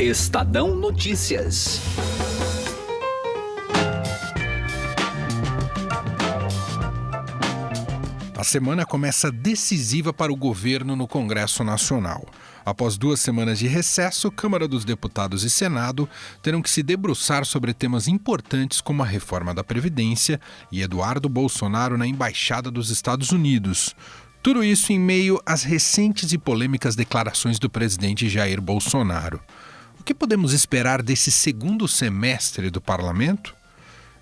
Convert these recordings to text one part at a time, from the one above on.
Estadão Notícias. A semana começa decisiva para o governo no Congresso Nacional. Após 2 semanas de recesso, Câmara dos Deputados e Senado terão que se debruçar sobre temas importantes como a reforma da Previdência e Eduardo Bolsonaro na Embaixada dos Estados Unidos. Tudo isso em meio às recentes e polêmicas declarações do presidente Jair Bolsonaro. O que podemos esperar desse segundo semestre do parlamento?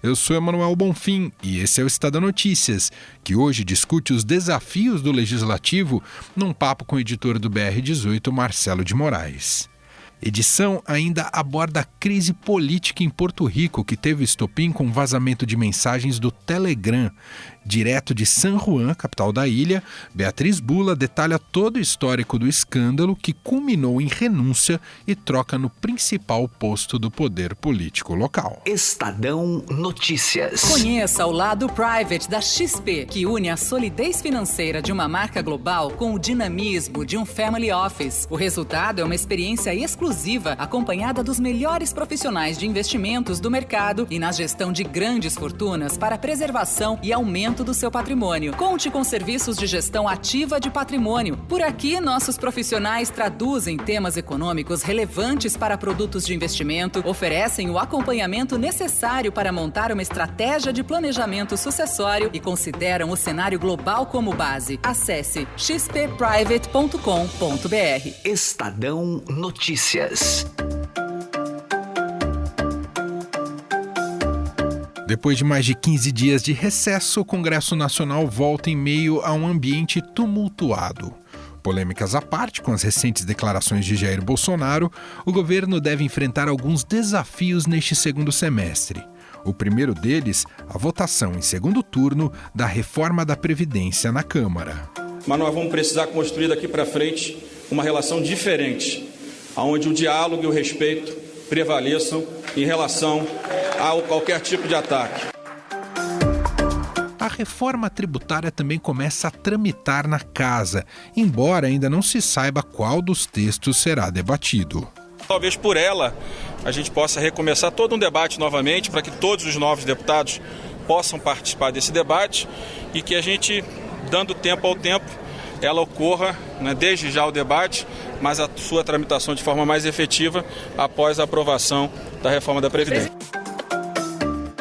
Eu sou Emanuel Bonfim e esse é o Estadão Notícias, que hoje discute os desafios do Legislativo num papo com o editor do BR18, Marcelo de Moraes. Edição ainda aborda a crise política em Porto Rico, que teve estopim com vazamento de mensagens do Telegram. Direto de San Juan, capital da ilha, Beatriz Bula detalha todo o histórico do escândalo que culminou em renúncia e troca no principal posto do poder político local. Estadão Notícias. Conheça o lado private da XP, que une a solidez financeira de uma marca global com o dinamismo de um family office. O resultado é uma experiência exclusiva, acompanhada dos melhores profissionais de investimentos do mercado e na gestão de grandes fortunas para preservação e aumento do seu patrimônio. Conte com serviços de gestão ativa de patrimônio. Por aqui, nossos profissionais traduzem temas econômicos relevantes para produtos de investimento, oferecem o acompanhamento necessário para montar uma estratégia de planejamento sucessório e consideram o cenário global como base. Acesse xpprivate.com.br. Estadão Notícias. Depois de mais de 15 dias de recesso, o Congresso Nacional volta em meio a um ambiente tumultuado. Polêmicas à parte, com as recentes declarações de Jair Bolsonaro, o governo deve enfrentar alguns desafios neste segundo semestre. O primeiro deles, a votação em segundo turno da reforma da Previdência na Câmara. Mas nós vamos precisar construir daqui para frente uma relação diferente, onde o diálogo e o respeito prevaleçam em relação a qualquer tipo de ataque. A reforma tributária também começa a tramitar na casa, embora ainda não se saiba qual dos textos será debatido. Talvez por ela a gente possa recomeçar todo um debate novamente para que todos os novos deputados possam participar desse debate e que a gente, dando tempo ao tempo, ela ocorra, desde já o debate, mas a sua tramitação de forma mais efetiva após a aprovação da reforma da Previdência.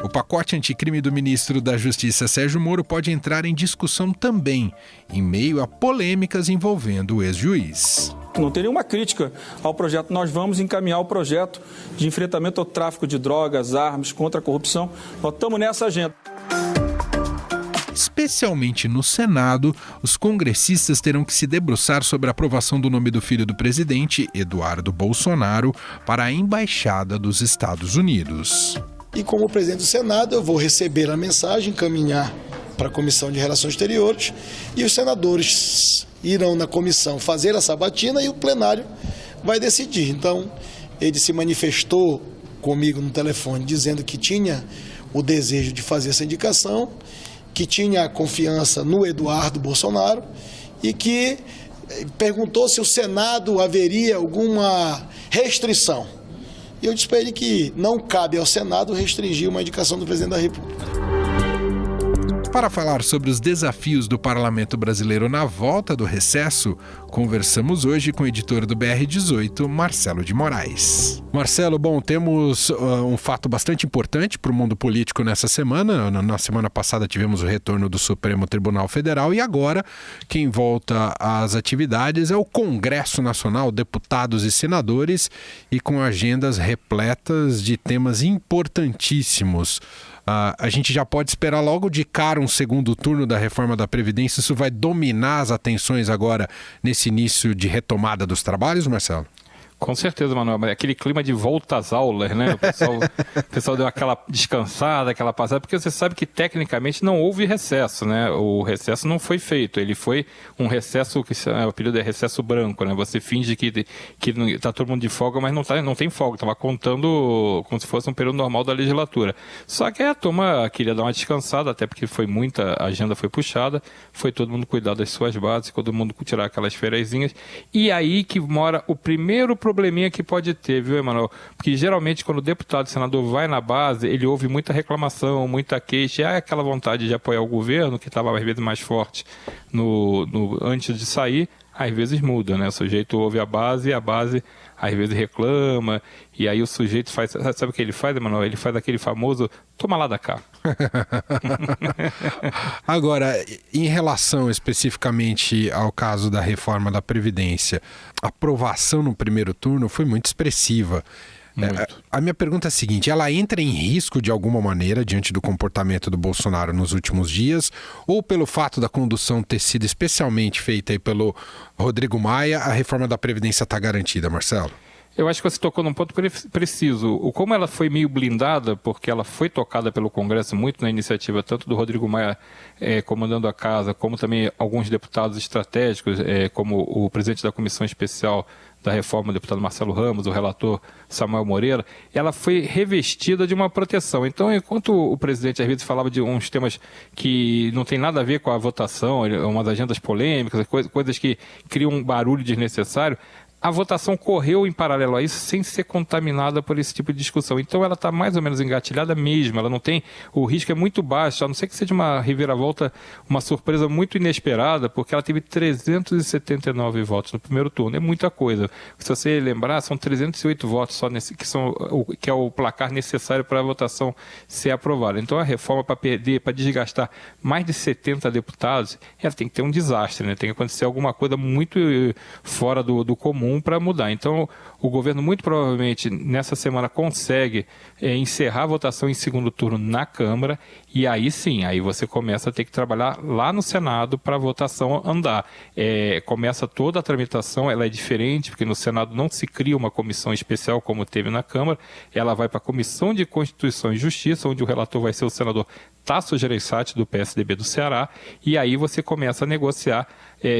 O pacote anticrime do ministro da Justiça, Sérgio Moro, pode entrar em discussão também, em meio a polêmicas envolvendo o ex-juiz. Não tem nenhuma crítica ao projeto. Nós vamos encaminhar o projeto de enfrentamento ao tráfico de drogas, armas, contra a corrupção. Nós estamos nessa agenda. Especialmente no Senado, os congressistas terão que se debruçar sobre a aprovação do nome do filho do presidente, Eduardo Bolsonaro, para a Embaixada dos Estados Unidos. E como presidente do Senado, eu vou receber a mensagem, encaminhar para a Comissão de Relações Exteriores e os senadores irão na comissão fazer a sabatina e o plenário vai decidir. Então, ele se manifestou comigo no telefone dizendo que tinha o desejo de fazer essa indicação, que tinha confiança no Eduardo Bolsonaro e que perguntou se o Senado haveria alguma restrição. E eu disse para ele que não cabe ao Senado restringir uma indicação do presidente da República. Para falar sobre os desafios do parlamento brasileiro na volta do recesso, conversamos hoje com o editor do BR18, Marcelo de Moraes. Marcelo, temos um fato bastante importante para o mundo político nessa semana. Na semana passada tivemos o retorno do Supremo Tribunal Federal e agora quem volta às atividades é o Congresso Nacional, deputados e senadores, e com agendas repletas de temas importantíssimos. A gente já pode esperar logo de cara um segundo turno da reforma da Previdência. Isso vai dominar as atenções agora nesse início de retomada dos trabalhos, Marcelo? Com certeza, Manuel, mas aquele clima de volta às aulas, né? O pessoal deu aquela descansada, aquela passada, porque você sabe que tecnicamente não houve recesso, né? O recesso não foi feito, ele foi um recesso, o período é recesso branco, né? Você finge que está todo mundo de folga, mas não tem folga, estava contando como se fosse um período normal da legislatura. Só que a turma queria dar uma descansada, até porque a agenda foi puxada, foi todo mundo cuidar das suas bases, todo mundo tirar aquelas fériasinhas, e aí que mora o primeiro probleminha que pode ter, viu, Emanuel? Porque geralmente quando o deputado e senador vai na base, ele ouve muita reclamação, muita queixa, e há aquela vontade de apoiar o governo, que estava às vezes mais forte antes de sair, às vezes muda, né? O sujeito ouve a base e a base às vezes reclama, e aí o sujeito faz... Sabe o que ele faz, Emanuel? Ele faz aquele famoso toma lá da cá. Agora, em relação especificamente ao caso da reforma da Previdência, a aprovação no primeiro turno foi muito expressiva. A minha pergunta é a seguinte: ela entra em risco de alguma maneira diante do comportamento do Bolsonaro nos últimos dias, ou pelo fato da condução ter sido especialmente feita aí pelo Rodrigo Maia, a reforma da Previdência está garantida, Marcelo? Eu acho que você tocou num ponto preciso. Como ela foi meio blindada, porque ela foi tocada pelo Congresso muito na iniciativa, tanto do Rodrigo Maia comandando a casa, como também alguns deputados estratégicos, como o presidente da Comissão Especial da Reforma, o deputado Marcelo Ramos, o relator Samuel Moreira, ela foi revestida de uma proteção. Então, enquanto o presidente às vezes falava de uns temas que não tem nada a ver com a votação, umas agendas polêmicas, coisas que criam um barulho desnecessário, a votação correu em paralelo a isso sem ser contaminada por esse tipo de discussão. Então ela está mais ou menos engatilhada mesmo, ela não tem, o risco é muito baixo, a não ser que seja uma reviravolta, uma surpresa muito inesperada, porque ela teve 379 votos no primeiro turno, é muita coisa. Se você lembrar, são 308 votos só que é o placar necessário para a votação ser aprovada. Então a reforma, para desgastar mais de 70 deputados, ela tem que ter um desastre, né? Tem que acontecer alguma coisa muito fora do comum para mudar. Então, o governo muito provavelmente nessa semana consegue encerrar a votação em segundo turno na Câmara, e aí sim, aí você começa a ter que trabalhar lá no Senado para a votação andar. Começa toda a tramitação, ela é diferente, porque no Senado não se cria uma comissão especial como teve na Câmara, ela vai para a Comissão de Constituição e Justiça, onde o relator vai ser o senador Tasso Gereissati, do PSDB do Ceará, e aí você começa a negociar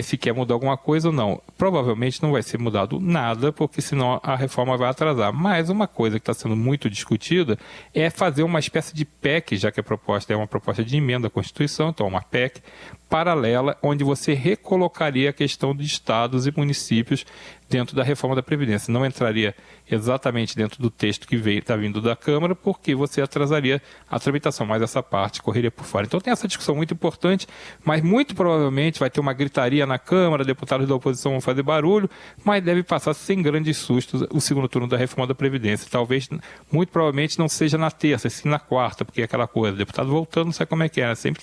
se quer mudar alguma coisa ou não. Provavelmente não vai ser mudado nada, porque senão a reforma vai atrasar. Mas uma coisa que está sendo muito discutida é fazer uma espécie de PEC, já que a proposta é uma proposta de emenda à Constituição, então uma PEC paralela, onde você recolocaria a questão de estados e municípios dentro da reforma da Previdência. Não entraria exatamente dentro do texto que está vindo da Câmara, porque você atrasaria a tramitação, mas essa parte correria por fora. Então tem essa discussão muito importante, mas muito provavelmente vai ter uma gritaria na Câmara, deputados da oposição vão fazer barulho, mas deve passar sem grandes sustos o segundo turno da reforma da Previdência. Talvez, muito provavelmente, não seja na terça, sim na quarta, porque é aquela coisa, deputado voltando, não sabe como é que é, né? Sempre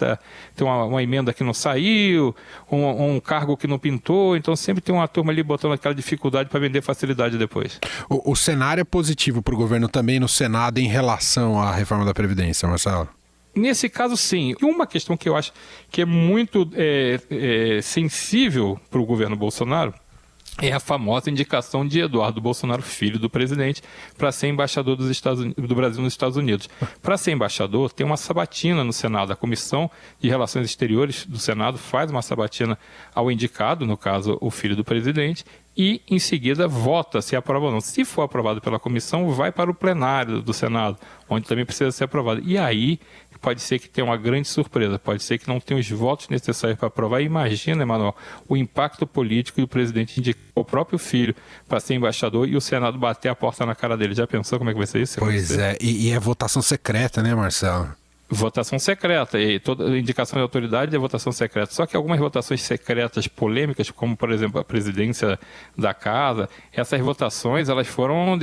tem uma emenda que não saiu, um cargo que não pintou, então sempre tem uma turma ali botando aquela dificuldade para vender facilidade depois. O cenário é positivo para o governo também no Senado em relação à reforma da Previdência, Marcelo? Nesse caso, sim. E uma questão que eu acho que é muito sensível para o governo Bolsonaro é a famosa indicação de Eduardo Bolsonaro, filho do presidente, para ser embaixador do Brasil nos Estados Unidos. Para ser embaixador, tem uma sabatina no Senado. A Comissão de Relações Exteriores do Senado faz uma sabatina ao indicado, no caso, o filho do presidente, e, em seguida, vota se aprova ou não. Se for aprovado pela comissão, vai para o plenário do Senado, onde também precisa ser aprovado. E aí, pode ser que tenha uma grande surpresa, pode ser que não tenha os votos necessários para aprovar. Imagina, Emanuel, o impacto político do presidente indicar o próprio filho para ser embaixador e o Senado bater a porta na cara dele. Já pensou como é que vai ser isso? Pois é, e é votação secreta, né, Marcelo? Votação secreta, e toda indicação de autoridade é votação secreta. Só que algumas votações secretas polêmicas, como por exemplo a presidência da casa, essas votações elas foram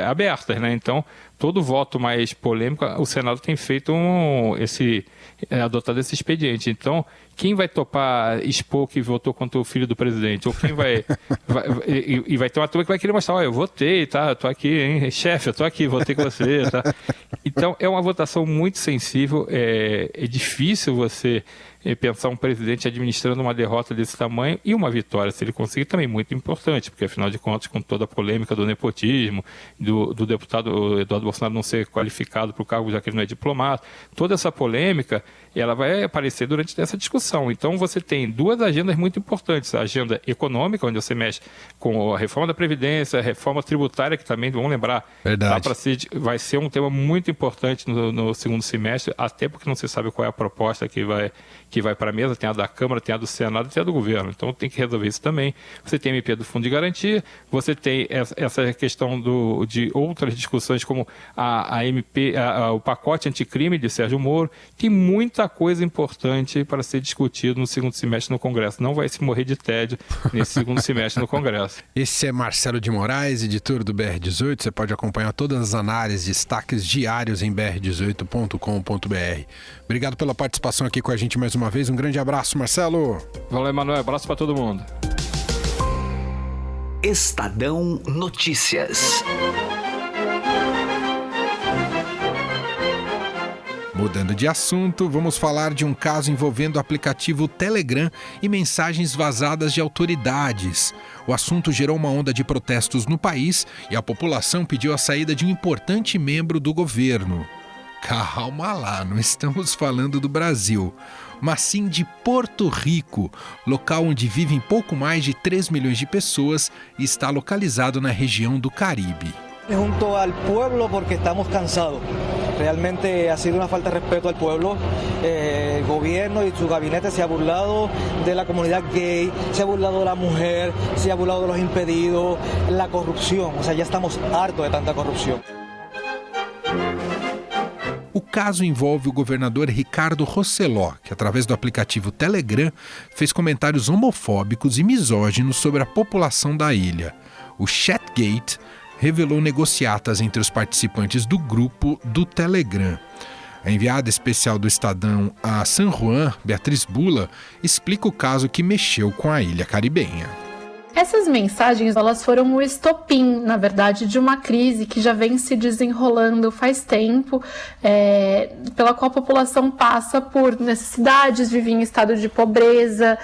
abertas, né? Então, todo voto mais polêmico, o Senado tem feito adotado esse expediente. Então, quem vai topar expor que votou contra o filho do presidente? Ou quem vai ter uma turma que vai querer mostrar, eu votei, tá? Tô aqui, hein? Chefe, eu tô aqui, votei com você, tá? Então, é uma votação muito sensível, é difícil você pensar um presidente administrando uma derrota desse tamanho e uma vitória, se ele conseguir, também muito importante, porque afinal de contas, com toda a polêmica do nepotismo, do deputado Eduardo Bolsonaro não ser qualificado para o cargo, já que ele não é diplomata, toda essa polêmica, ela vai aparecer durante essa discussão. Então você tem duas agendas muito importantes, a agenda econômica, onde você mexe com a reforma da Previdência, a reforma tributária, que também, vamos lembrar, vai ser um tema muito importante no segundo semestre, até porque não se sabe qual é a proposta que que vai para a mesa, tem a da Câmara, tem a do Senado, tem a do governo. Então tem que resolver isso também. Você tem a MP do Fundo de Garantia, você tem essa questão de outras discussões como a MP, o pacote anticrime de Sérgio Moro. Tem muita coisa importante para ser discutido no segundo semestre no Congresso. Não vai se morrer de tédio nesse segundo semestre no Congresso. Esse é Marcelo de Moraes, editor do BR18. Você pode acompanhar todas as análises, destaques diários em br18.com.br. Obrigado pela participação aqui com a gente mais uma vez. Um grande abraço, Marcelo. Valeu, Emanuel. Abraço para todo mundo. Estadão Notícias. Mudando de assunto, vamos falar de um caso envolvendo o aplicativo Telegram e mensagens vazadas de autoridades. O assunto gerou uma onda de protestos no país e a população pediu a saída de um importante membro do governo. Calma lá, não estamos falando do Brasil, mas sim de Porto Rico, local onde vivem pouco mais de 3 milhões de pessoas e está localizado na região do Caribe. Junto al pueblo porque estamos cansados. Realmente ha sido una falta de respeto al pueblo. El gobierno y su gabinete se ha burlado de la comunidad gay, se ha burlado de la mujer, se ha burlado de los impedidos, la corrupción. O sea, ya estamos hartos de tanta corrupción. O caso envolve o governador Ricardo Rossello, que através do aplicativo Telegram fez comentários homofóbicos e misóginos sobre a população da ilha. O Chatgate revelou negociatas entre os participantes do grupo do Telegram. A enviada especial do Estadão a San Juan, Beatriz Bula, explica o caso que mexeu com a ilha caribenha. Essas mensagens, elas foram o estopim, na verdade, de uma crise que já vem se desenrolando faz tempo, pela qual a população passa por necessidades, vive em estado de pobreza,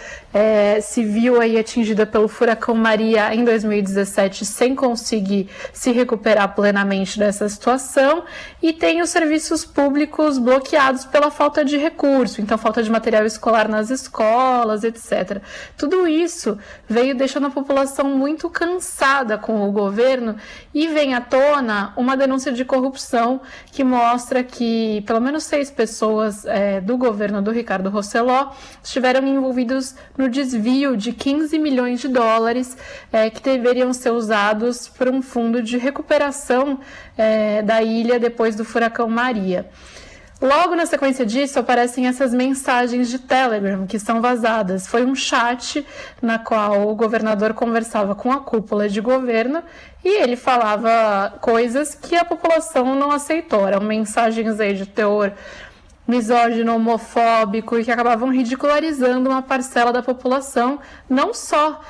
se viu aí atingida pelo furacão Maria em 2017 sem conseguir se recuperar plenamente dessa situação e tem os serviços públicos bloqueados pela falta de recurso, então falta de material escolar nas escolas, etc. Tudo isso veio deixando a população muito cansada com o governo e vem à tona uma denúncia de corrupção que mostra que pelo menos 6 pessoas do governo do Ricardo Rossello estiveram envolvidos no desvio de 15 milhões de dólares que deveriam ser usados por um fundo de recuperação da ilha depois do furacão Maria. Logo na sequência disso aparecem essas mensagens de Telegram que são vazadas. Foi um chat na qual o governador conversava com a cúpula de governo e ele falava coisas que a população não aceitou. Eram mensagens aí de teor misógino, homofóbico e que acabavam ridicularizando uma parcela da população, não só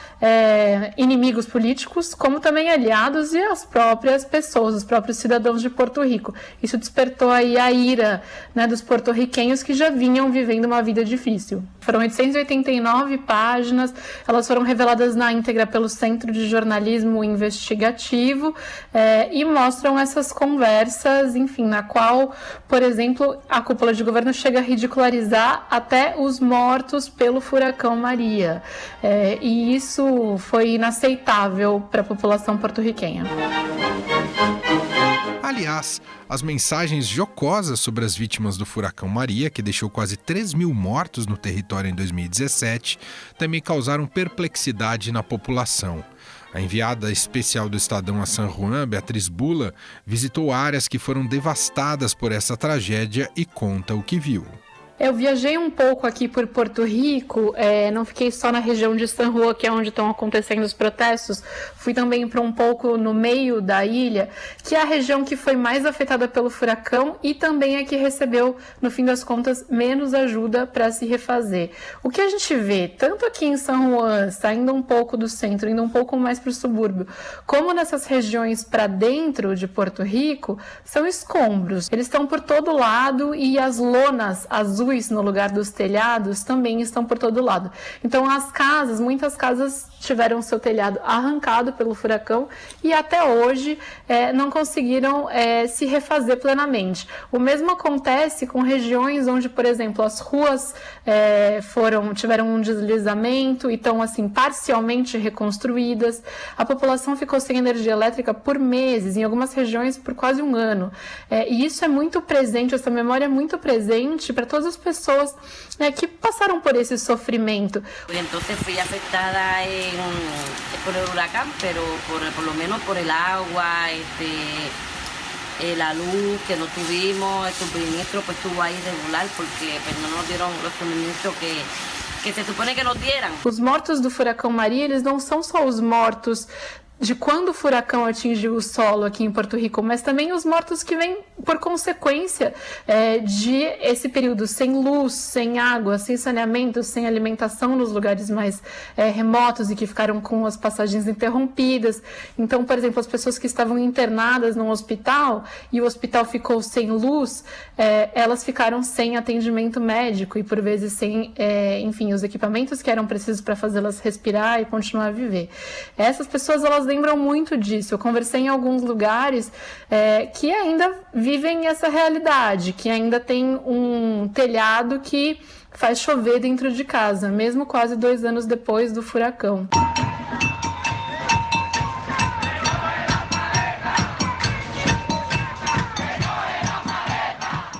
inimigos políticos, como também aliados e as próprias pessoas, os próprios cidadãos de Porto Rico. Isso despertou aí a ira, né, dos porto-riquenhos que já vinham vivendo uma vida difícil. Foram 889 páginas, elas foram reveladas na íntegra pelo Centro de Jornalismo Investigativo e mostram essas conversas, enfim, na qual, por exemplo, a cúpula de governo chega a ridicularizar até os mortos pelo furacão Maria. E isso foi inaceitável para a população porto-riquenha. Aliás, as mensagens jocosas sobre as vítimas do furacão Maria, que deixou quase 3 mil mortos no território em 2017, também causaram perplexidade na população. A enviada especial do Estadão a San Juan, Beatriz Bula, visitou áreas que foram devastadas por essa tragédia e conta o que viu. Eu viajei um pouco aqui por Porto Rico, não fiquei só na região de San Juan, que é onde estão acontecendo os protestos, fui também para um pouco no meio da ilha, que é a região que foi mais afetada pelo furacão e também é que recebeu, no fim das contas, menos ajuda para se refazer. O que a gente vê, tanto aqui em San Juan, saindo um pouco do centro, indo um pouco mais para o subúrbio, como nessas regiões para dentro de Porto Rico, são escombros. Eles estão por todo lado e as lonas azuis no lugar dos telhados também estão por todo lado. Então as casas, muitas casas tiveram seu telhado arrancado pelo furacão e até hoje não conseguiram se refazer plenamente. O mesmo acontece com regiões onde, por exemplo, as ruas tiveram um deslizamento e estão assim parcialmente reconstruídas. A população ficou sem energia elétrica por meses, em algumas regiões por quase um ano. E isso é muito presente, essa memória é muito presente para todas as pessoas, né, que passaram por esse sofrimento. Entonces fui afectada por el huracán, pero por lo menos por el agua, la luz que no tuvimos, el suministro pues estuvo ahí regular porque pues, no nos dieron los suministros que se supone que nos dieran. Os mortos do furacão Maria, eles não são só os mortos de quando o furacão atingiu o solo aqui em Porto Rico, mas também os mortos que vêm por consequência de esse período sem luz, sem água, sem saneamento, sem alimentação nos lugares mais remotos e que ficaram com as passagens interrompidas. Então, por exemplo, as pessoas que estavam internadas num hospital e o hospital ficou sem luz, elas ficaram sem atendimento médico e por vezes sem, enfim, os equipamentos que eram precisos para fazê-las respirar e continuar a viver. Essas pessoas, elas lembram muito disso. Eu conversei em alguns lugares que ainda vivem essa realidade, que ainda tem um telhado que faz chover dentro de casa, mesmo quase 2 anos depois do furacão.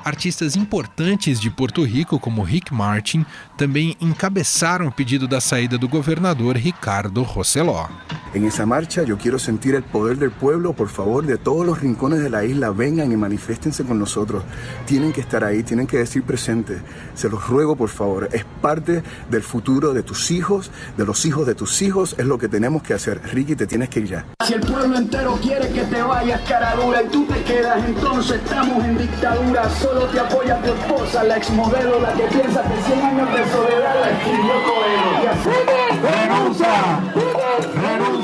Artistas importantes de Porto Rico, como Rick Martin, também encabeçaram o pedido da saída do governador Ricardo Rosselló. En esa marcha yo quiero sentir el poder del pueblo, por favor, de todos los rincones de la isla, vengan y manifiéstense con nosotros. Tienen que estar ahí, tienen que decir presente. Se los ruego, por favor, es parte del futuro de tus hijos, de los hijos de tus hijos, es lo que tenemos que hacer. Ricky, te tienes que ir ya. Si el pueblo entero quiere que te vayas, cara dura, y tú te quedas, entonces estamos en dictadura. Solo te apoya tu esposa, la exmodelo, la que piensa que 100 años de soledad la escribió Coelho. ¡Renuncia! ¡Renuncia!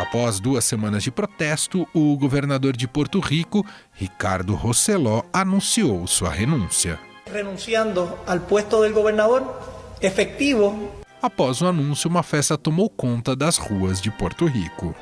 Após 2 semanas de protesto, o governador de Porto Rico, Ricardo Rosselló, anunciou sua renúncia. Renunciando al puesto del gobernador efectivo. Após o anúncio, uma festa tomou conta das ruas de Porto Rico.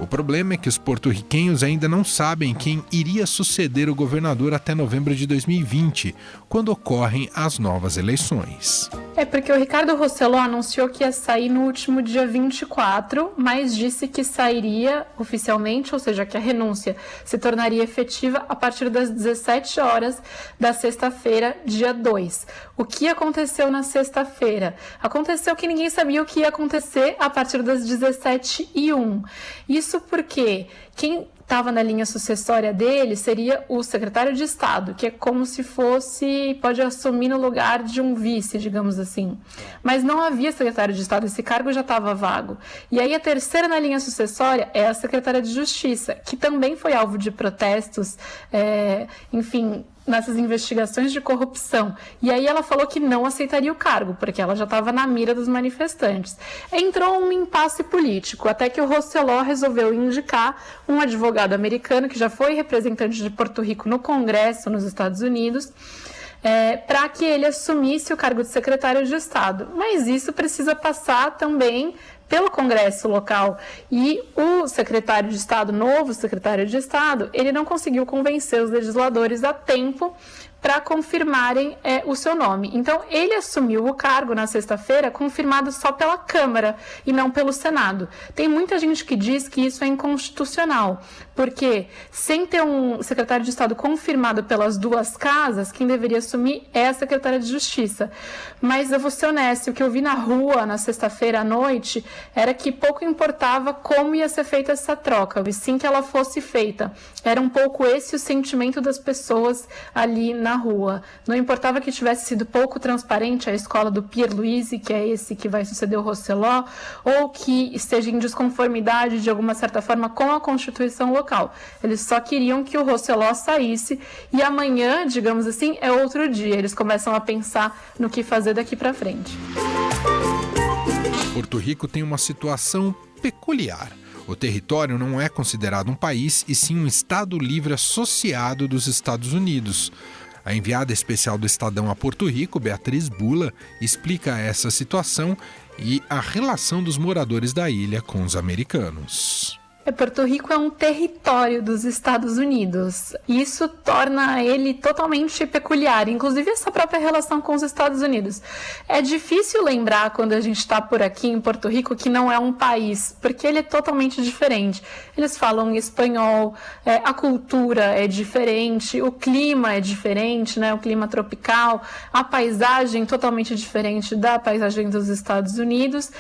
O problema é que os porto-riquenhos ainda não sabem quem iria suceder o governador até novembro de 2020, quando ocorrem as novas eleições. Porque o Ricardo Rosselló anunciou que ia sair no último dia 24, mas disse que sairia oficialmente, ou seja, que a renúncia se tornaria efetiva a partir das 17 horas da sexta-feira, dia 2. O que aconteceu na sexta-feira? Aconteceu que ninguém sabia o que ia acontecer a partir das 17h01. Isso porque quem estava na linha sucessória dele seria o secretário de Estado, que é como se pode assumir no lugar de um vice, digamos assim. Mas não havia secretário de Estado, esse cargo já estava vago. E aí a terceira na linha sucessória é a secretária de Justiça, que também foi alvo de protestos, enfim, nessas investigações de corrupção. E aí ela falou que não aceitaria o cargo, porque ela já estava na mira dos manifestantes. Entrou um impasse político, até que o Rosselló resolveu indicar um advogado americano, que já foi representante de Porto Rico no Congresso, nos Estados Unidos, para que ele assumisse o cargo de secretário de Estado. Mas isso precisa passar também pelo Congresso local. E o secretário de Estado, novo secretário de Estado, ele não conseguiu convencer os legisladores a tempo para confirmarem o seu nome. Então, ele assumiu o cargo na sexta-feira, confirmado só pela Câmara e não pelo Senado. Tem muita gente que diz que isso é inconstitucional, porque sem ter um secretário de Estado confirmado pelas 2 casas, quem deveria assumir é a secretária de Justiça. Mas eu vou ser honesta, o que eu vi na rua na sexta-feira à noite era que pouco importava como ia ser feita essa troca, e sim que ela fosse feita. Era um pouco esse o sentimento das pessoas ali na rua. Não importava que tivesse sido pouco transparente a escola do Pierluisi, que é esse que vai suceder o Rosselló, ou que esteja em desconformidade de alguma certa forma com a Constituição local. Eles só queriam que o Rosselló saísse e amanhã, digamos assim, é outro dia. Eles começam a pensar no que fazer daqui para frente. Porto Rico tem uma situação peculiar. O território não é considerado um país, e sim um Estado livre associado dos Estados Unidos. A enviada especial do Estadão a Porto Rico, Beatriz Bula, explica essa situação e a relação dos moradores da ilha com os americanos. Porto Rico é um território dos Estados Unidos. Isso torna ele totalmente peculiar, inclusive essa própria relação com os Estados Unidos. É difícil lembrar, quando a gente está por aqui em Porto Rico, que não é um país, porque ele é totalmente diferente. Eles falam espanhol, a cultura é diferente, o clima é diferente, né? O clima tropical, a paisagem totalmente diferente da paisagem dos Estados Unidos.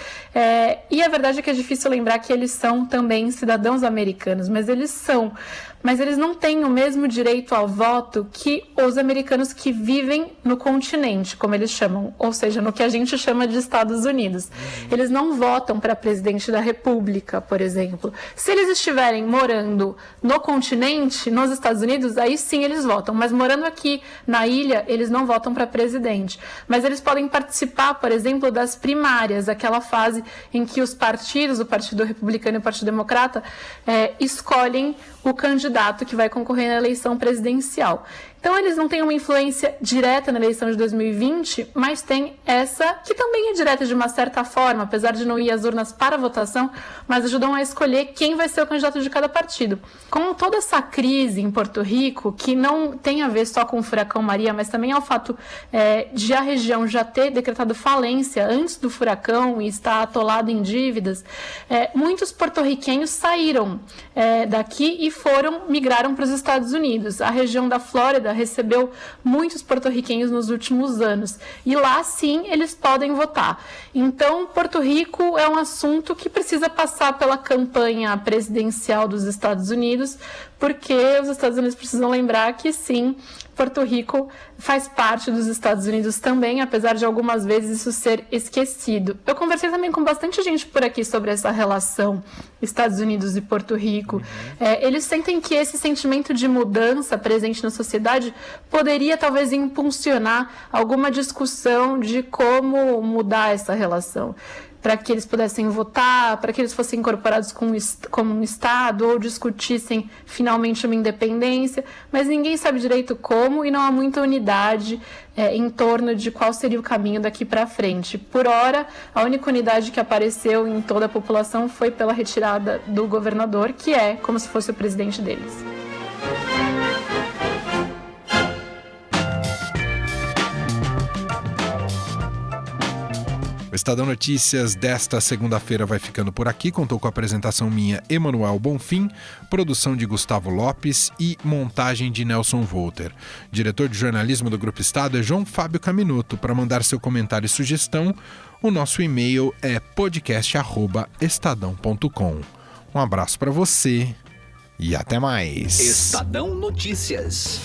E a verdade é que é difícil lembrar que eles são também cidadãos americanos, mas eles não têm o mesmo direito ao voto que os americanos que vivem no continente, como eles chamam, ou seja, no que a gente chama de Estados Unidos. Eles não votam para presidente da República, por exemplo. Se eles estiverem morando no continente, nos Estados Unidos, aí sim eles votam, mas morando aqui na ilha, eles não votam para presidente. Mas eles podem participar, por exemplo, das primárias, aquela fase em que os partidos, o Partido Republicano e o Partido Democrata, escolhem o candidato que vai concorrer na eleição presidencial. Então, eles não têm uma influência direta na eleição de 2020, mas tem essa, que também é direta de uma certa forma, apesar de não ir às urnas para votação, mas ajudam a escolher quem vai ser o candidato de cada partido. Com toda essa crise em Porto Rico, que não tem a ver só com o furacão Maria, mas também ao fato de a região já ter decretado falência antes do furacão e estar atolada em dívidas, muitos porto-riquenhos saíram daqui e migraram para os Estados Unidos. A região da Flórida recebeu muitos porto-riquenhos nos últimos anos. E lá, sim, eles podem votar. Então, Porto Rico é um assunto que precisa passar pela campanha presidencial dos Estados Unidos, porque os Estados Unidos precisam lembrar que, sim, Porto Rico faz parte dos Estados Unidos também, apesar de algumas vezes isso ser esquecido. Eu conversei também com bastante gente por aqui sobre essa relação Estados Unidos e Porto Rico. Eles sentem que esse sentimento de mudança presente na sociedade poderia talvez impulsionar alguma discussão de como mudar essa relação, para que eles pudessem votar, para que eles fossem incorporados como um Estado ou discutissem finalmente uma independência, mas ninguém sabe direito como e não há muita unidade em torno de qual seria o caminho daqui para frente. Por hora, a única unidade que apareceu em toda a população foi pela retirada do governador, que é como se fosse o presidente deles. O Estadão Notícias desta segunda-feira vai ficando por aqui. Contou com a apresentação minha, Emanuel Bonfim, produção de Gustavo Lopes e montagem de Nelson Volter. Diretor de jornalismo do Grupo Estado é João Fábio Caminuto. Para mandar seu comentário e sugestão, o nosso e-mail é podcast@estadão.com. Um abraço para você e até mais. Estadão Notícias.